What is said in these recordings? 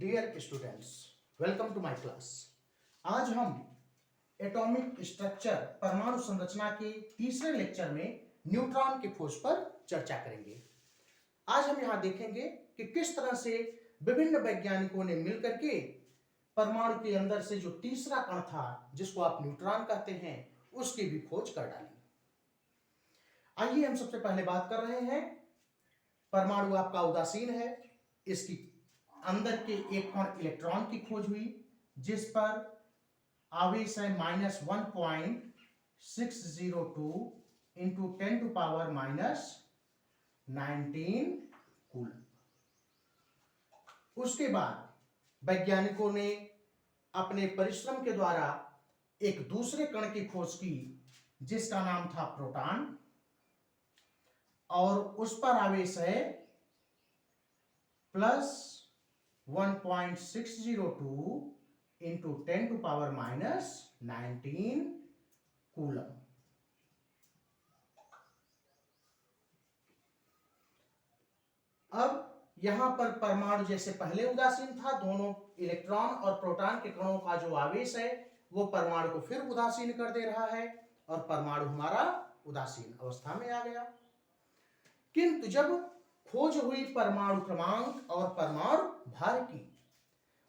Dear students, welcome to my class. आज हम atomic structure परमाणु संरचना के तीसरे लेक्चर में न्यूट्रॉन के खोज पर चर्चा करेंगे। आज हम यहाँ देखेंगे कि किस तरह से विभिन्न वैज्ञानिकों ने मिलकर के परमाणु के अंदर से जो तीसरा कण था, जिसको आप न्यूट्रॉन कहते हैं, उसकी भी खोज कर डाली। आइए हम सबसे पहले बात कर रहे हैं, परमाणु आपका उदासीन है। इसकी अंदर के एक कण इलेक्ट्रॉन की खोज हुई, जिस पर आवेश है -1.602 इंटू 10⁻⁻19 कूलम। उसके बाद वैज्ञानिकों ने अपने परिश्रम के द्वारा एक दूसरे कण की खोज की, जिसका नाम था प्रोटॉन, और उस पर आवेश है +1.602 इंटू 10⁻⁻19 कूलम। अब यहां पर परमाणु जैसे पहले उदासीन था, दोनों इलेक्ट्रॉन और प्रोटॉन के कणों का जो आवेश है वो परमाणु को फिर उदासीन कर दे रहा है और परमाणु हमारा उदासीन अवस्था में आ गया। किंतु जब खोज हुई परमाणु क्रमांक और परमाणु भार की,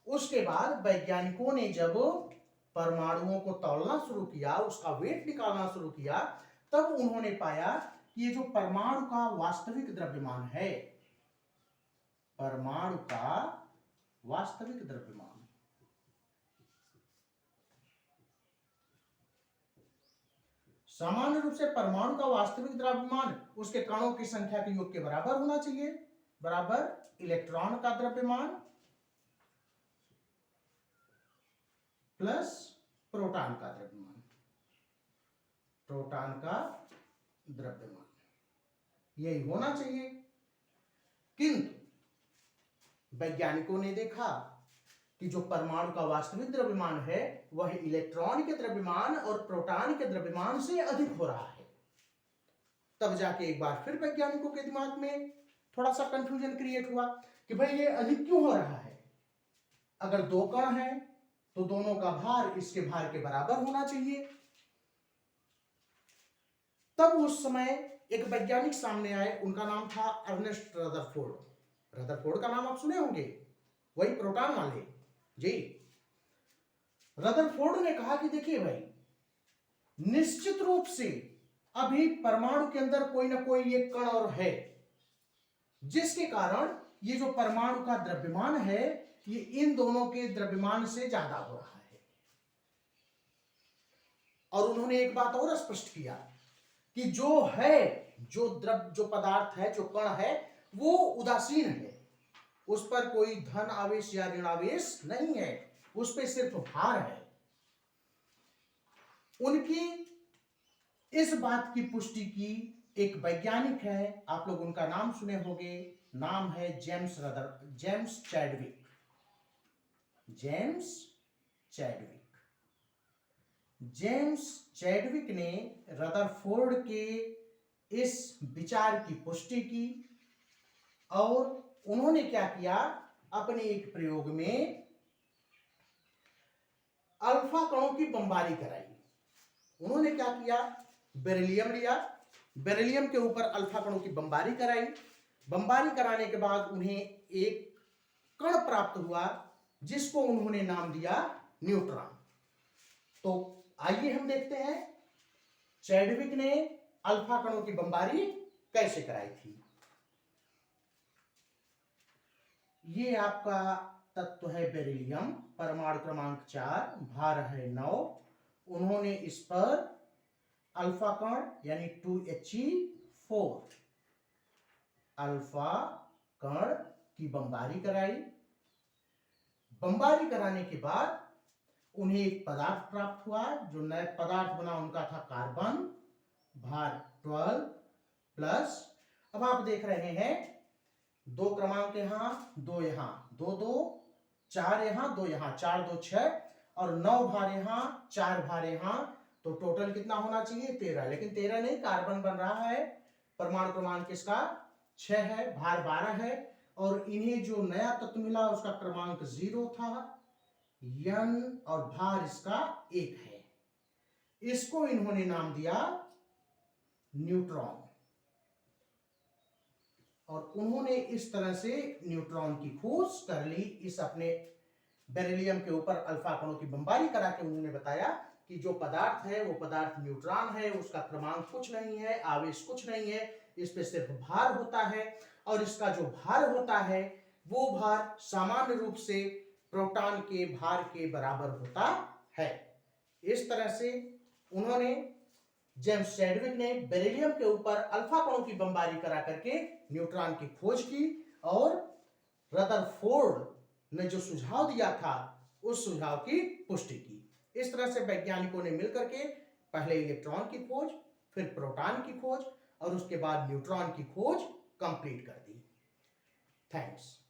उसके बाद वैज्ञानिकों ने जब परमाणुओं को तौलना शुरू किया, उसका वेट निकालना शुरू किया, तब उन्होंने पाया कि ये जो परमाणु का वास्तविक द्रव्यमान है, परमाणु का वास्तविक द्रव्यमान, सामान्य रूप से परमाणु का वास्तविक द्रव्यमान उसके कणों की संख्या के योग के बराबर होना चाहिए, बराबर इलेक्ट्रॉन का द्रव्यमान प्लस प्रोटॉन का द्रव्यमान, प्रोटॉन का द्रव्यमान यही होना चाहिए। किंतु वैज्ञानिकों ने देखा कि जो परमाणु का वास्तविक द्रव्यमान है वह इलेक्ट्रॉन के द्रव्यमान और प्रोटॉन के द्रव्यमान से अधिक हो रहा है। तब जाके एक बार फिर वैज्ञानिकों के दिमाग में थोड़ा सा कंफ्यूजन क्रिएट हुआ कि भाई ये अधिक क्यों हो रहा है। अगर दो कण हैं तो दोनों का भार इसके भार के बराबर होना चाहिए। तब उस समय एक वैज्ञानिक सामने आए, उनका नाम था अर्नेस्ट रदरफोर्ड। रदरफोर्ड का नाम आप सुने होंगे, वही प्रोटॉन वाले जी। रदरफोर्ड ने कहा कि देखिए भाई, निश्चित रूप से अभी परमाणु के अंदर कोई ना कोई एक कण और है, जिसके कारण ये जो परमाणु का द्रव्यमान है ये इन दोनों के द्रव्यमान से ज्यादा हो रहा है। और उन्होंने एक बात और स्पष्ट किया कि जो पदार्थ है, जो कण है, वो उदासीन है, उस पर कोई धन आवेश या ऋण आवेश नहीं है, उस पर सिर्फ भार है। उनकी इस बात की पुष्टि की एक वैज्ञानिक है, आप लोग उनका नाम सुने होंगे, नाम है जेम्स चैडविक। जेम्स चैडविक ने रदरफोर्ड के इस विचार की पुष्टि की और उन्होंने क्या किया, अपने एक प्रयोग में अल्फा कणों की बमबारी कराई। उन्होंने क्या किया, बेरिलियम लिया, बेरिलियम के ऊपर अल्फा कणों की बमबारी कराई। बमबारी कराने के बाद उन्हें एक कण प्राप्त हुआ, जिसको उन्होंने नाम दिया न्यूट्रॉन। तो आइए हम देखते हैं चैडविक ने अल्फा कणों की बमबारी कैसे कराई थी। ये आपका तत्व है बेरिलियम, परमाणु क्रमांक 4, भार है 9। उन्होंने इस पर अल्फा कण यानी 2He4 अल्फा कण की बमबारी कराई। बमबारी कराने के बाद उन्हें एक पदार्थ प्राप्त हुआ, जो नया पदार्थ बना उनका था कार्बन, भार 12 प्लस। अब आप देख रहे हैं 2 क्रमांक यहां, 2 यहां, 2 2, 4 यहां, 2 यहां, 4 2 6 और 9 भार यहां, 4 भार यहां, तो टोटल कितना होना चाहिए 13। लेकिन 13 नहीं, कार्बन बन रहा है, परमाणु क्रमांक किसका 6 है, भार 12 है, और इन्हें जो नया तत्व मिला उसका क्रमांक 0 था, n और भार इसका 1 है। इसको इन्होंने नाम दिया न्यूट्रॉन, और उन्होंने इस तरह से न्यूट्रॉन की खोज कर ली। इस अपने बेरिलियम के ऊपर अल्फा कणों की बमबारी करा के उन्होंने बताया कि जो पदार्थ है वो पदार्थ न्यूट्रॉन है, उसका क्रमांक कुछ नहीं है, आवेश कुछ नहीं है, इस पे सिर्फ भार होता है, और इसका जो भार होता है वो भार सामान्य रूप से प्रोटॉन के भार के बराबर होता है। इस तरह से उन्होंने, जेम्स चैडविक ने बेरिलियम के ऊपर अल्फा कणों की बमबारी करा करके न्यूट्रॉन की खोज की, और रदरफोर्ड ने जो सुझाव दिया था उस सुझाव की पुष्टि की। इस तरह से वैज्ञानिकों ने मिलकर के पहले इलेक्ट्रॉन की खोज, फिर प्रोटॉन की खोज, और उसके बाद न्यूट्रॉन की खोज कंप्लीट कर दी। थैंक्स।